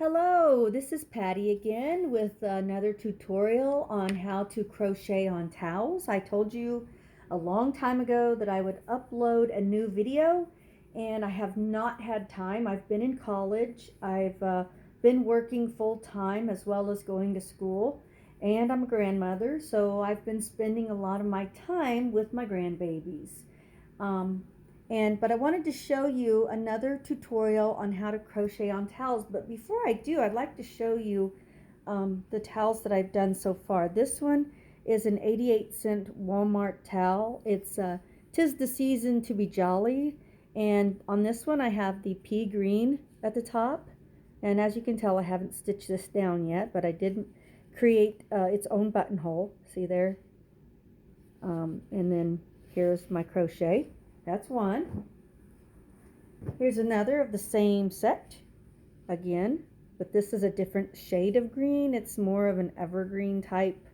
Hello, this is Patty again with another tutorial on how to crochet on towels. I told you a long time ago that I would upload a new video and I have not had time. I've been in college. I've been working full time as well as going to school, and I'm a grandmother, so I've been spending a lot of my time with my grandbabies. Um, but I wanted to show you another tutorial on how to crochet on towels. But before I do, I'd like to show you the towels that I've done so far. This one is an 88-cent Walmart towel. It's "'Tis the Season to be Jolly." And on this one I have the pea green at the top. And as you can tell, I haven't stitched this down yet, but I did create its own buttonhole. See there? And then here's my crochet. That's one. Here's another of the same set again, but this is a different shade of green. It's more of an evergreen type,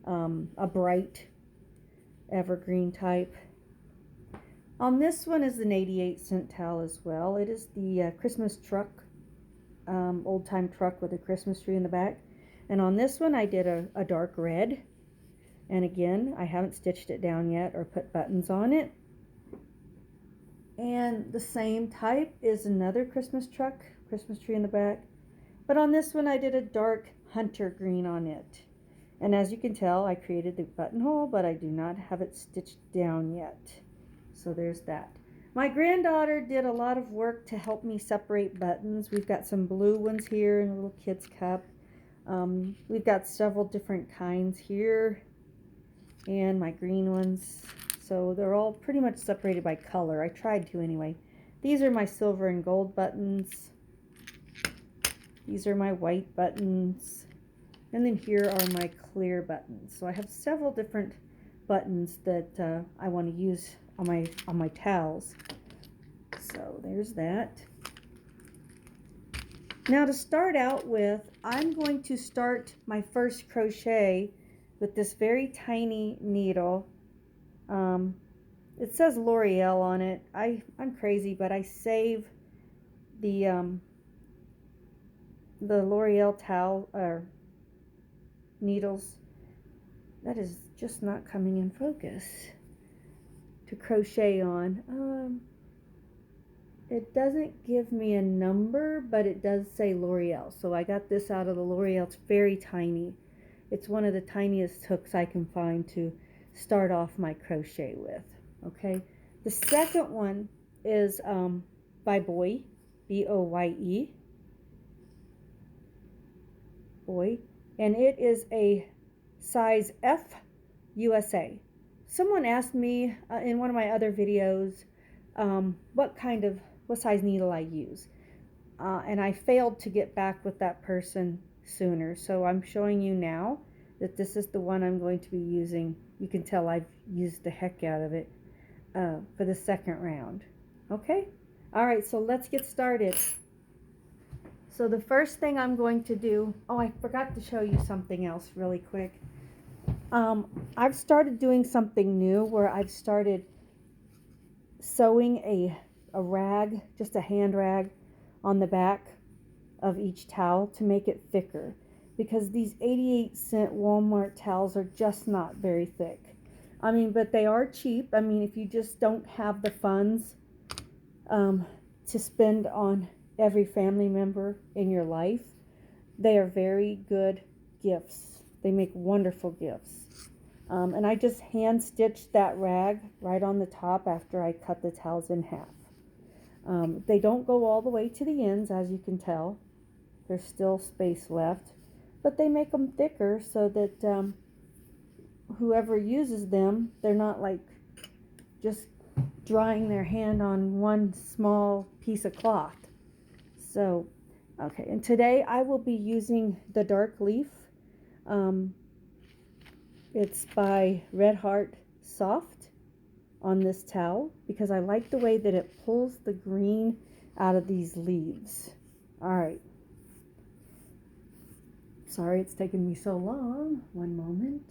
a bright evergreen type. On this one is an 88-cent towel as well. It is the Christmas truck, old-time truck with a Christmas tree in the back. And on this one I did a dark red. And again, I haven't stitched it down yet or put buttons on it. And the same type is another Christmas truck, Christmas tree in the back. But on this one I did a dark hunter green on it. And as you can tell, I created the buttonhole, but I do not have it stitched down yet. So there's that. My granddaughter did a lot of work to help me separate buttons. We've got some blue ones here in a little kid's cup. We've got several different kinds here, and my green ones. So they're all pretty much separated by color. I tried to anyway. These are my silver and gold buttons. These are my white buttons. And then here are my clear buttons. So I have several different buttons that I want to use on my towels. So there's that. Now to start out with, I'm going to start my first crochet with this very tiny needle. It says L'Oreal on it. I'm crazy, but I save the L'Oreal towel or needles. That is just not coming in focus to crochet on. It doesn't give me a number, but it does say L'Oreal. So I got this out of the L'Oreal. It's very tiny. It's one of the tiniest hooks I can find to start off my crochet with. Okay, the second one is by Boye, B-O-Y-E, Boye, and it is a size F USA. Someone asked me in one of my other videos what size needle I use, and I failed to get back with that person sooner, so I'm showing you now that this is the one I'm going to be using. You can tell I've used the heck out of it for the second round. Okay? Alright, so let's get started. So the first thing I'm going to do, oh, I forgot to show you something else really quick. I've started doing something new where I've started sewing a rag, just a hand rag, on the back of each towel to make it thicker, because these 88-cent Walmart towels are just not very thick. I mean, but they are cheap. I mean, if you just don't have the funds to spend on every family member in your life, they are very good gifts. They make wonderful gifts. And I just hand stitched that rag right on the top after I cut the towels in half. They don't go all the way to the ends, as you can tell. There's still space left, but they make them thicker so that whoever uses them, they're not like just drying their hand on one small piece of cloth. So, okay, and today I will be using the dark leaf. It's by Red Heart Soft on this towel because I like the way that it pulls the green out of these leaves. Alright. Sorry it's taken me so long. One moment.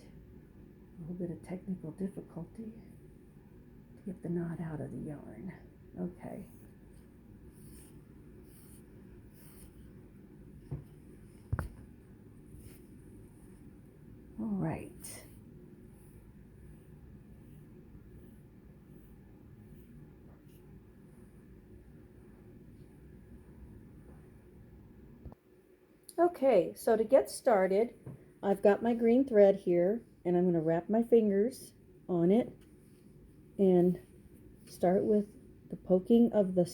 A little bit of technical difficulty to get the knot out of the yarn. Okay. Okay, so to get started, I've got my green thread here, and I'm going to wrap my fingers on it and start with the poking of the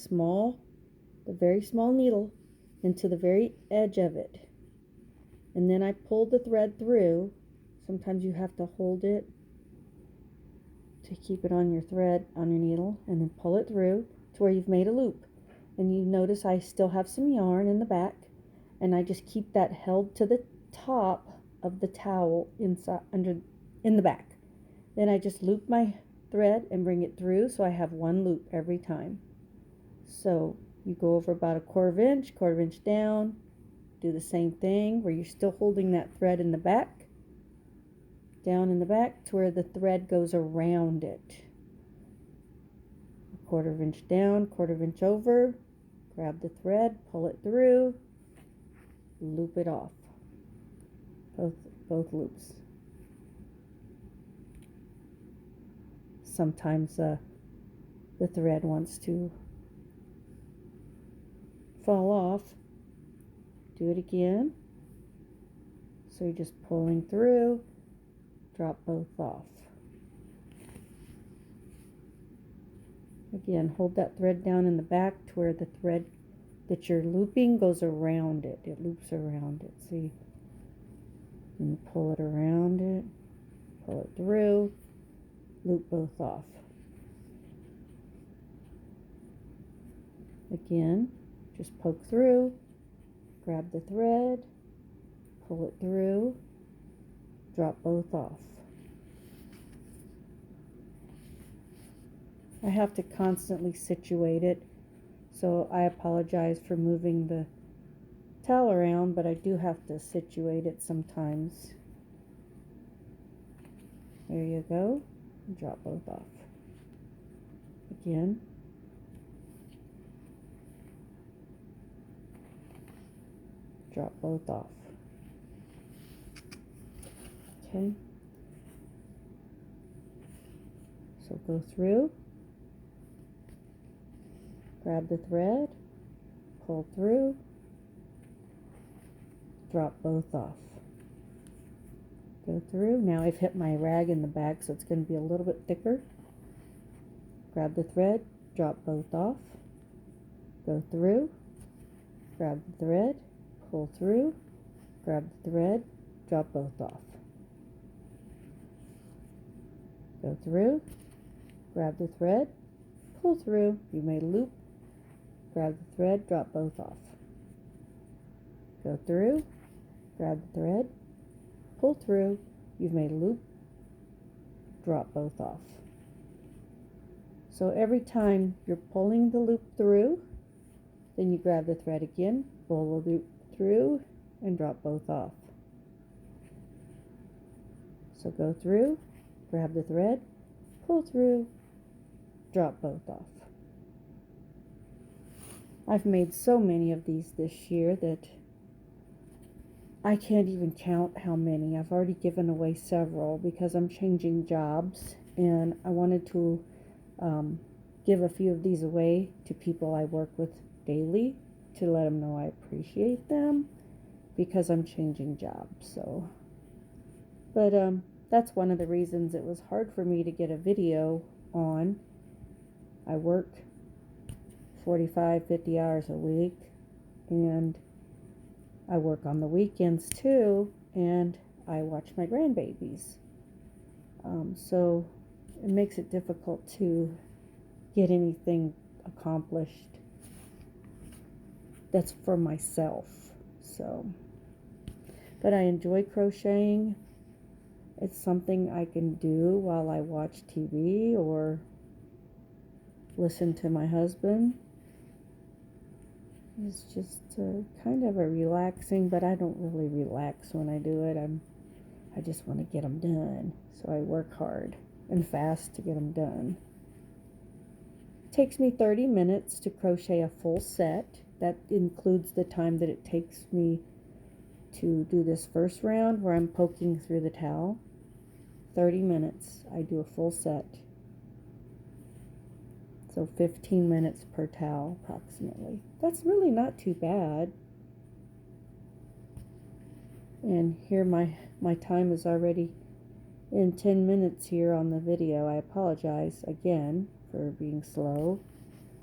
very small needle into the very edge of it. And then I pull the thread through. Sometimes you have to hold it to keep it on your thread, on your needle, and then pull it through to where you've made a loop. And you notice I still have some yarn in the back, and I just keep that held to the top of the towel in the back. Then I just loop my thread and bring it through, so I have one loop every time. So you go over about a quarter of inch down, do the same thing where you're still holding that thread in the back, down in the back to where the thread goes around it. A quarter of inch down, quarter of inch over, grab the thread, pull it through, loop it off. Both loops. Sometimes the thread wants to fall off. Do it again. So you're just pulling through, drop both off. Again, hold that thread down in the back to where the thread that you're looping goes around it. It loops around it. See? And you pull it around it, pull it through, loop both off. Again, just poke through, grab the thread, pull it through, drop both off. I have to constantly situate it, so I apologize for moving the towel around, but I do have to situate it sometimes. There you go. Drop both off. Again. Drop both off. Okay. So go through, grab the thread, pull through, drop both off. Go through. Now I've hit my rag in the back, so it's going to be a little bit thicker. Grab the thread, drop both off. Go through, grab the thread, pull through, grab the thread, drop both off. Go through, grab the thread, pull through, you made a loop, grab the thread, drop both off. Go through, grab the thread, pull through, you've made a loop, drop both off. So every time you're pulling the loop through, then you grab the thread again, pull the loop through, and drop both off. So go through, grab the thread, pull through, drop both off. I've made so many of these this year that I can't even count how many. I've already given away several because I'm changing jobs, and I wanted to give a few of these away to people I work with daily to let them know I appreciate them because I'm changing jobs. So, but that's one of the reasons it was hard for me to get a video on. I work 45, 50 hours a week, and I work on the weekends too, and I watch my grandbabies. So it makes it difficult to get anything accomplished that's for myself. So, but I enjoy crocheting. It's something I can do while I watch TV or listen to my husband. It's just kind of a relaxing, but I don't really relax when I do it. I just want to get them done. So I work hard and fast to get them done. It takes me 30 minutes to crochet a full set. That includes the time that it takes me to do this first round where I'm poking through the towel. 30 minutes, I do a full set. So 15 minutes per towel approximately. That's really not too bad. And here my time is already in 10 minutes here on the video. I apologize again for being slow,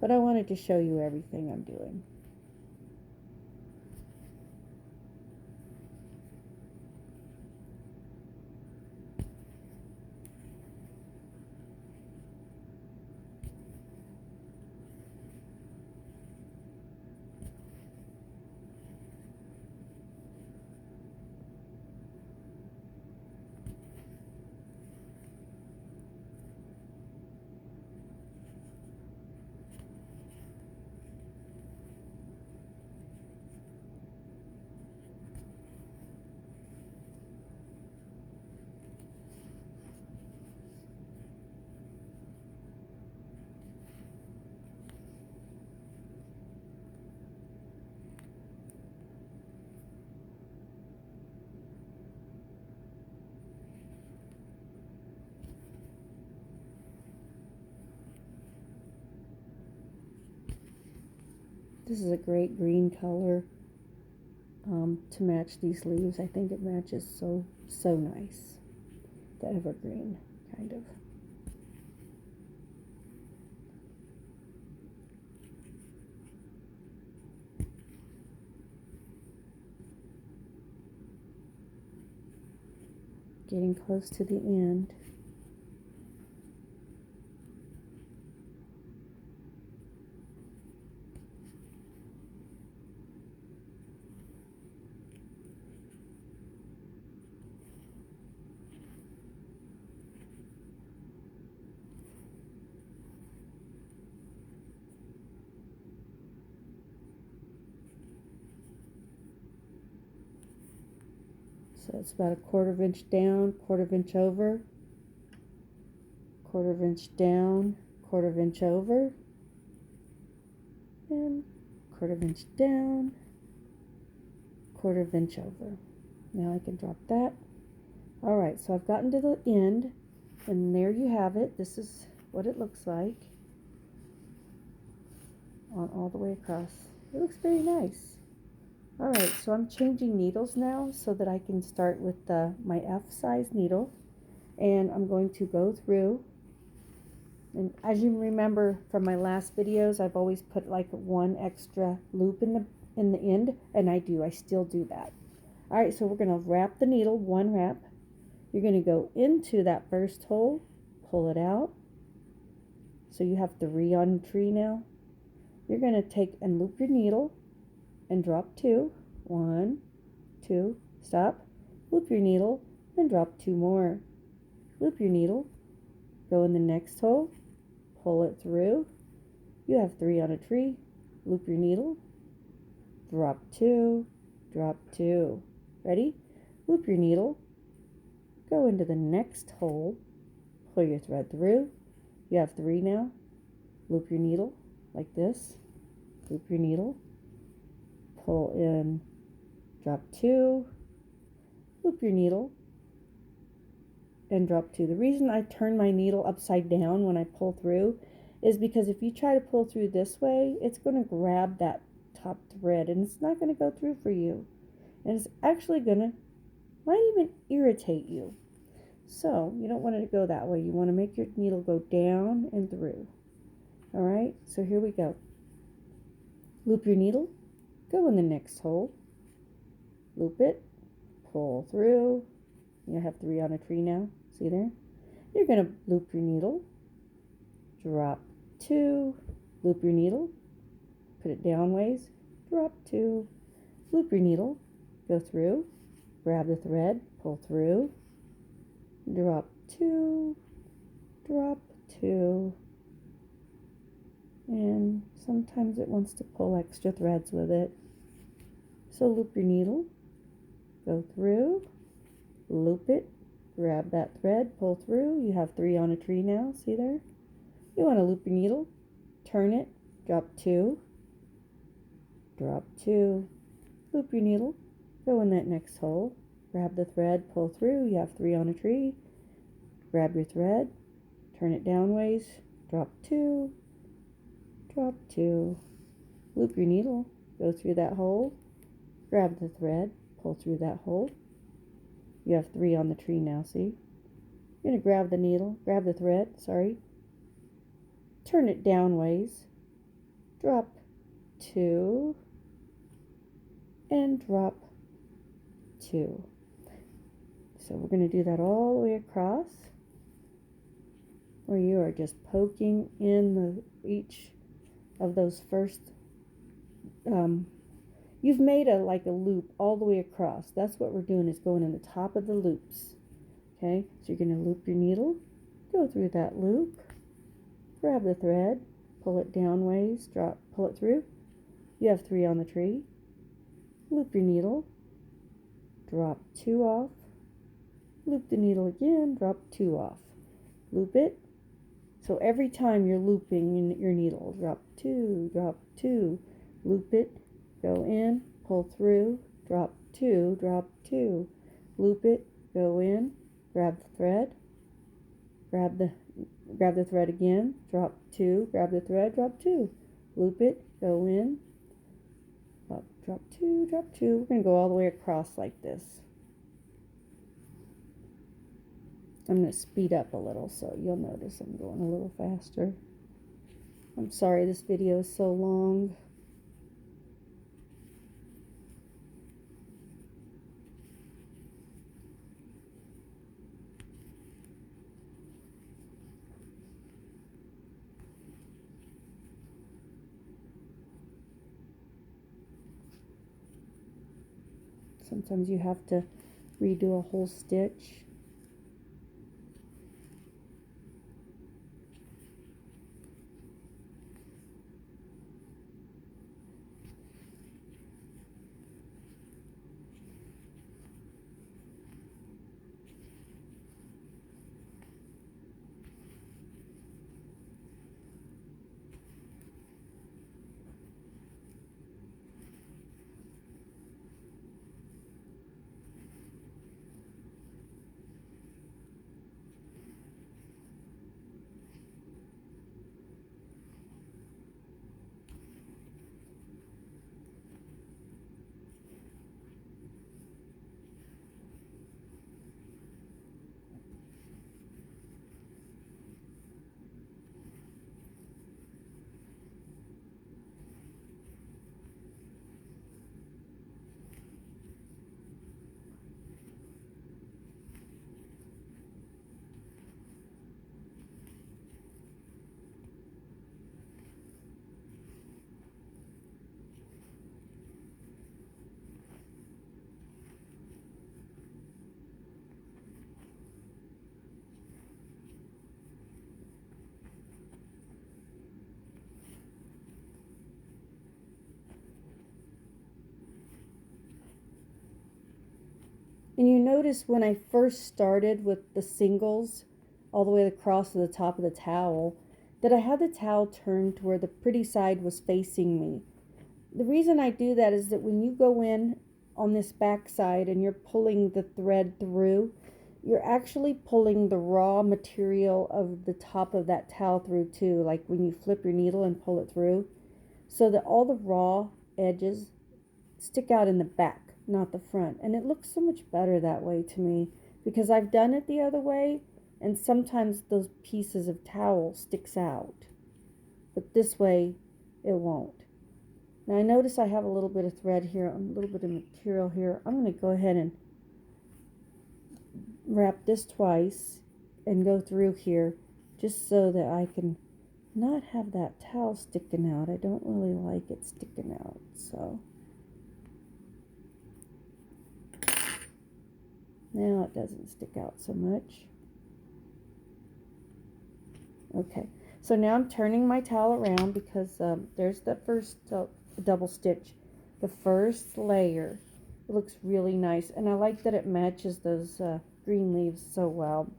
but I wanted to show you everything I'm doing. This is a great green color to match these leaves. I think it matches so nice. The evergreen, kind of. Getting close to the end. So it's about a 1/4 inch down, 1/4 inch over, 1/4 inch down, 1/4 inch over, and 1/4 inch down, 1/4 inch over. Now I can drop that. Alright, so I've gotten to the end, and there you have it. This is what it looks like on all the way across. It looks very nice. Alright, so I'm changing needles now so that I can start with my F size needle, and I'm going to go through, and as you remember from my last videos, I've always put like one extra loop in the end, and I still do that. Alright, so we're going to wrap the needle, one wrap. You're going to go into that first hole, pull it out, so you have 3 on the tree now. You're going to take and loop your needle and drop 2. 1, 2, stop, loop your needle and drop 2 more. Loop your needle, go in the next hole, pull it through. You have 3 on a tree. Loop your needle, drop 2, drop 2. Ready? Loop your needle, go into the next hole, pull your thread through. You have 3 now. Loop your needle like this, loop your needle, pull in, drop 2, loop your needle, and drop 2. The reason I turn my needle upside down when I pull through is because if you try to pull through this way, it's going to grab that top thread and it's not going to go through for you. And it's actually might even irritate you. So you don't want it to go that way. You want to make your needle go down and through. Alright, so here we go. Loop your needle, go in the next hole, loop it, pull through. You have 3 on a tree now, see there? You're going to loop your needle, drop 2, loop your needle, put it down ways, drop 2, loop your needle, go through, grab the thread, pull through, drop 2, drop 2, and sometimes it wants to pull extra threads with it. So loop your needle, go through, loop it, grab that thread, pull through. You have 3 on a tree now, see there? You want to loop your needle, turn it, drop 2, drop 2, loop your needle, go in that next hole, grab the thread, pull through. You have 3 on a tree, grab your thread, turn it down ways, drop 2, drop 2, loop your needle, go through that hole, grab the thread, pull through that hole, You have 3 on the tree now, see? You're going to grab the needle, grab the thread, turn it down ways, drop 2, and drop 2. So we're going to do that all the way across, where you are just poking in each of those first, you've made like a loop all the way across. That's what we're doing, is going in the top of the loops. Okay, so you're going to loop your needle, go through that loop, grab the thread, pull it down ways, pull it through. You have 3 on the tree. Loop your needle, drop 2 off, loop the needle again, drop 2 off, loop it. So every time you're looping your needle, drop 2, loop it, go in, pull through, drop 2, loop it, go in, grab the thread, grab the thread again, drop 2, grab the thread, drop 2, loop it, go in, drop 2, We're going to go all the way across like this. I'm going to speed up a little so you'll notice I'm going a little faster. I'm sorry this video is so long. Sometimes you have to redo a whole stitch. And you notice when I first started with the singles all the way across to the top of the towel, that I had the towel turned to where the pretty side was facing me. The reason I do that is that when you go in on this back side and you're pulling the thread through, you're actually pulling the raw material of the top of that towel through too, like when you flip your needle and pull it through, so that all the raw edges stick out in the back, not the front. And it looks so much better that way to me, because I've done it the other way and sometimes those pieces of towel sticks out, but this way it won't. Now I notice I have a little bit of thread here, a little bit of material here. I'm going to go ahead and wrap this twice and go through here, just so that I can not have that towel sticking out. I don't really like it sticking out, so now it doesn't stick out so much. Okay, so now I'm turning my towel around, because there's the first double stitch, the first layer. It looks really nice, and I like that it matches those green leaves so well.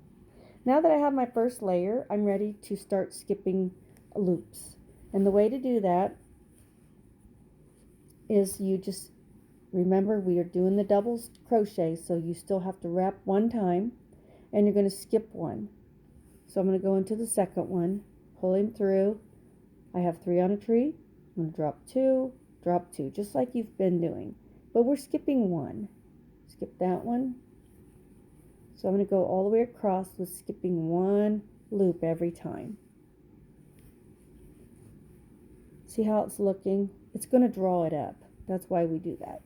Now that I have my first layer, I'm ready to start skipping loops. And the way to do that is you just remember we are doing the double crochet, so you still have to wrap one time and you're going to skip one. So I'm going to go into the second one, pulling through. I have 3 on a tree. I'm going to drop 2, just like you've been doing, but we're skipping one. Skip that one, So I'm going to go all the way across with skipping one loop every time. See how it's looking? It's going to draw it up. That's why we do that.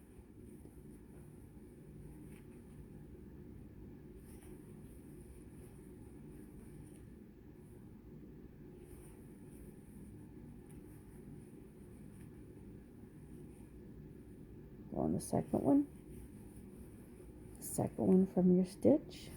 Go on the second one. Second one from your stitch.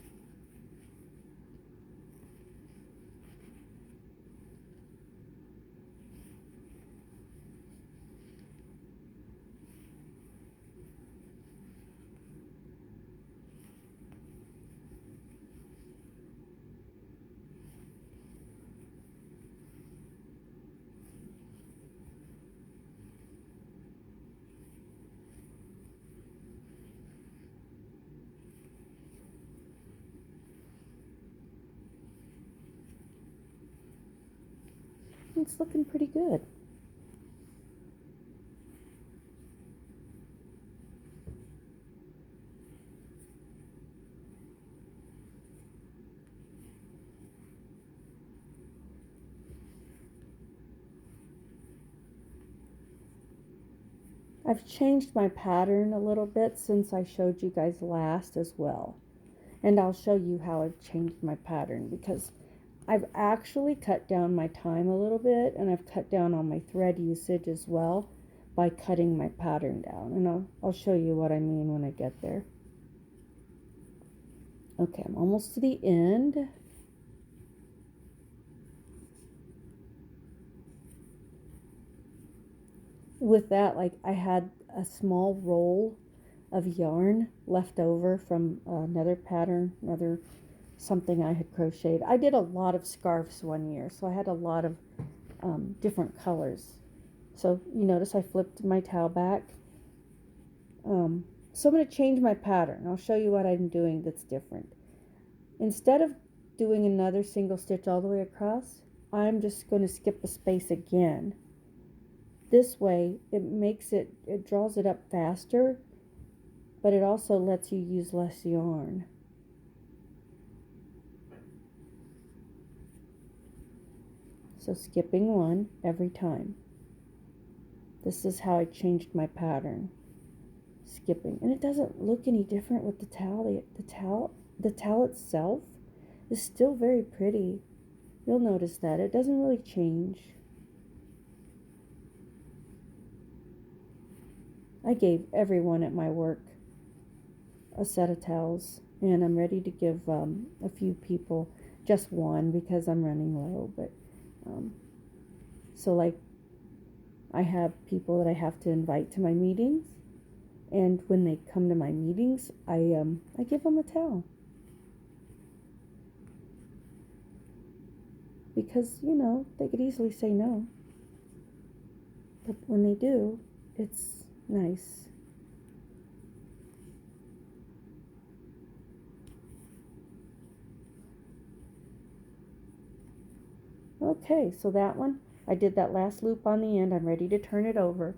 It's looking pretty good. I've changed my pattern a little bit since I showed you guys last as well. And I'll show you how I've changed my pattern, because I've actually cut down my time a little bit, and I've cut down on my thread usage as well by cutting my pattern down. And I'll show you what I mean when I get there. Okay, I'm almost to the end. With that, like, I had a small roll of yarn left over from another pattern, something I had crocheted. I did a lot of scarves one year, so I had a lot of different colors. So you notice I flipped my towel back. So I'm going to change my pattern. I'll show you what I'm doing that's different. Instead of doing another single stitch all the way across, I'm just going to skip a space again. This way it draws it up faster, but it also lets you use less yarn. So skipping one every time. This is how I changed my pattern. Skipping. And it doesn't look any different with the towel. The towel itself is still very pretty. You'll notice that. It doesn't really change. I gave everyone at my work a set of towels, and I'm ready to give a few people just one because I'm running low. But so, like, I have people that I have to invite to my meetings, and when they come to my meetings, I give them a towel, because they could easily say no, but when they do, it's nice. Okay, so that one, I did that last loop on the end. I'm ready to turn it over.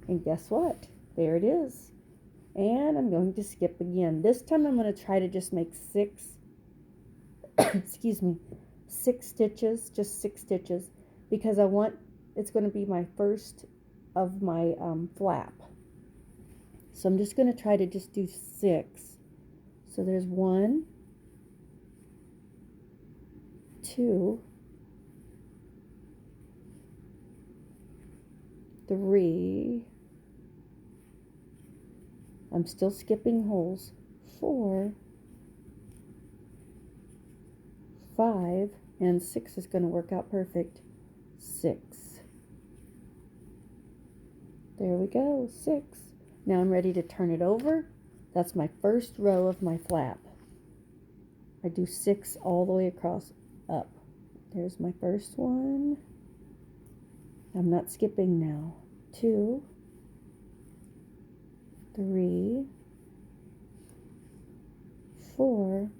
And guess what? There it is. And I'm going to skip again. This time I'm going to try to just make 6, excuse me, 6 stitches, just 6 stitches, because it's going to be my first of my flap. So I'm just going to try to just do 6. So there's 1, 2, 3, I'm still skipping holes, 4, 5, and 6 is going to work out perfect. 6. There we go, 6. Now I'm ready to turn it over. That's my first row of my flap. I do 6 all the way across up. There's my first one. I'm not skipping now. 2, 3, 4,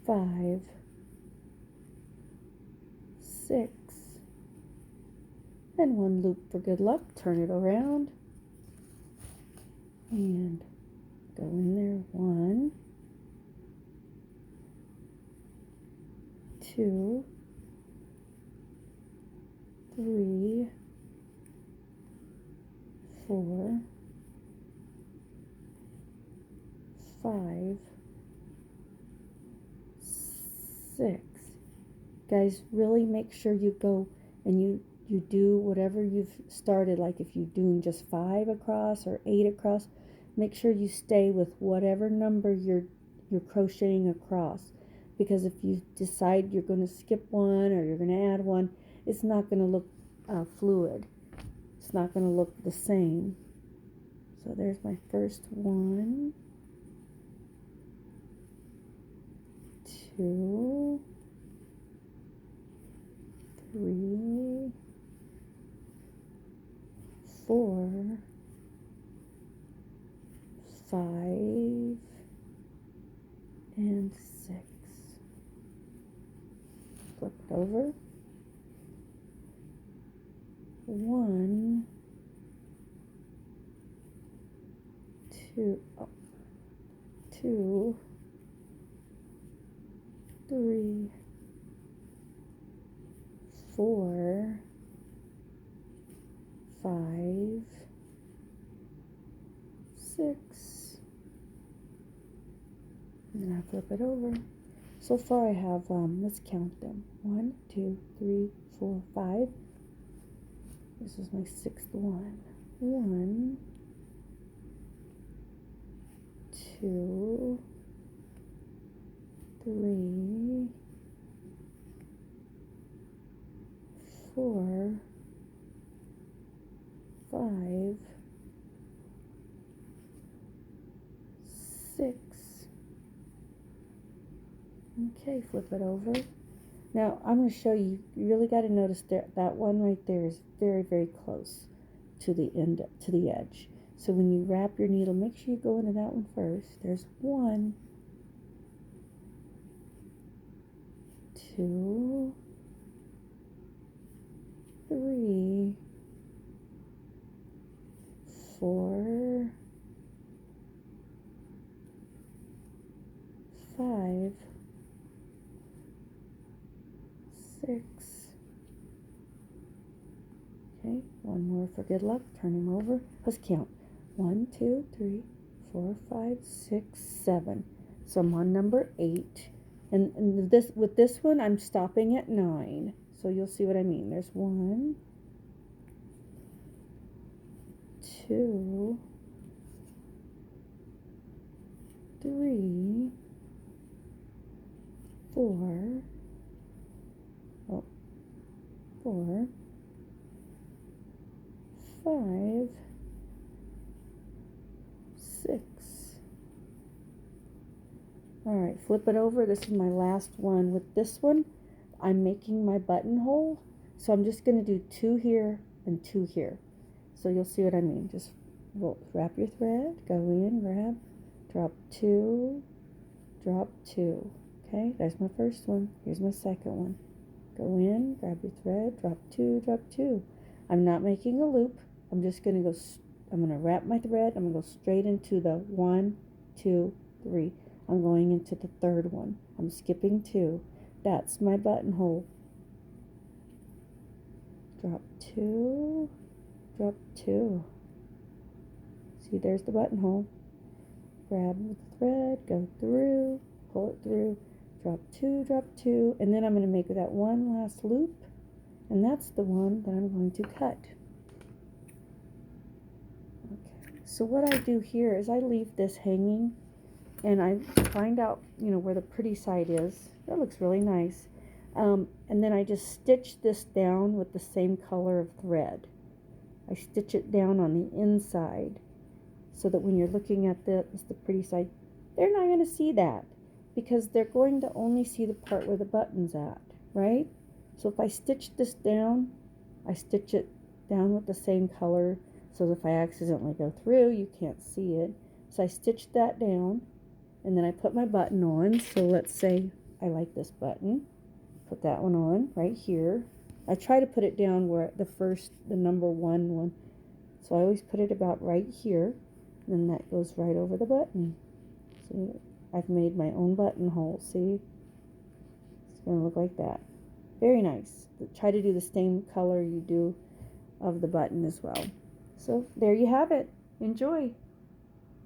5, 6, and 1 loop for good luck. Turn it around and go in there. 1, 2, 3, 4, 5, 6. Guys, really make sure you go and you do whatever you've started. Like if you're doing just 5 across or 8 across, make sure you stay with whatever number you're crocheting across, because if you decide you're going to skip one or you're going to add one, it's not going to look fluid. It's not going to look the same. So there's my first 1, 2, 3, 4, 5, and 6. Flip it over. 1, 2, 2, 3, 4, 5, 6, and then I flip it over. So far I have, let's count them. 1, 2, 3, 4, 5. This is my 6th one. 1, 2, 3, 4, 5, 6. Okay, flip it over. Now I'm going to show you. You really got to notice that one right there is very, very close to the end, to the edge. So when you wrap your needle, make sure you go into that one first. There's 1, 2, 3, 4, 5, 6. Okay, one more for good luck. Turn him over. Let's count. 1, 2, 3, 4, 5, 6, 7. So I'm on number 8. And this, with this one, I'm stopping at 9. So you'll see what I mean. There's 1, 2, 3, 4, 4, 5, 6. All right, flip it over. This is my last one. With this one, I'm making my buttonhole. So I'm just going to do 2 here and 2 here. So you'll see what I mean. Just wrap your thread, go in, grab, drop 2, drop 2. Okay, there's my first one. Here's my second one. Go in, grab your thread, drop 2, drop 2. I'm not making a loop. I'm just going to go, I'm going to wrap my thread. I'm going to go straight into the 1, 2, 3. I'm going into the third one. I'm skipping 2. That's my buttonhole. Drop 2, drop 2. See, there's the buttonhole. Grab with the thread, go through, pull it through, drop 2, and then I'm going to make that one last loop, and that's the one that I'm going to cut. Okay, so what I do here is I leave this hanging, and I find out, where the pretty side is. That looks really nice. And then I just stitch this down with the same color of thread. I stitch it down on the inside so that when you're looking at the pretty side, they're not going to see that, because they're going to only see the part where the button's at, right? So if I stitch this down, I stitch it down with the same color, so if I accidentally go through, you can't see it. So I stitch that down, and then I put my button on. So let's say I like this button. Put that one on right here. I try to put it down where the number 1. So I always put it about right here. And that goes right over the button. See, I've made my own buttonhole. See going to look like that. Very nice. Try to do the same color you do of the button as well. So there you have it. Enjoy.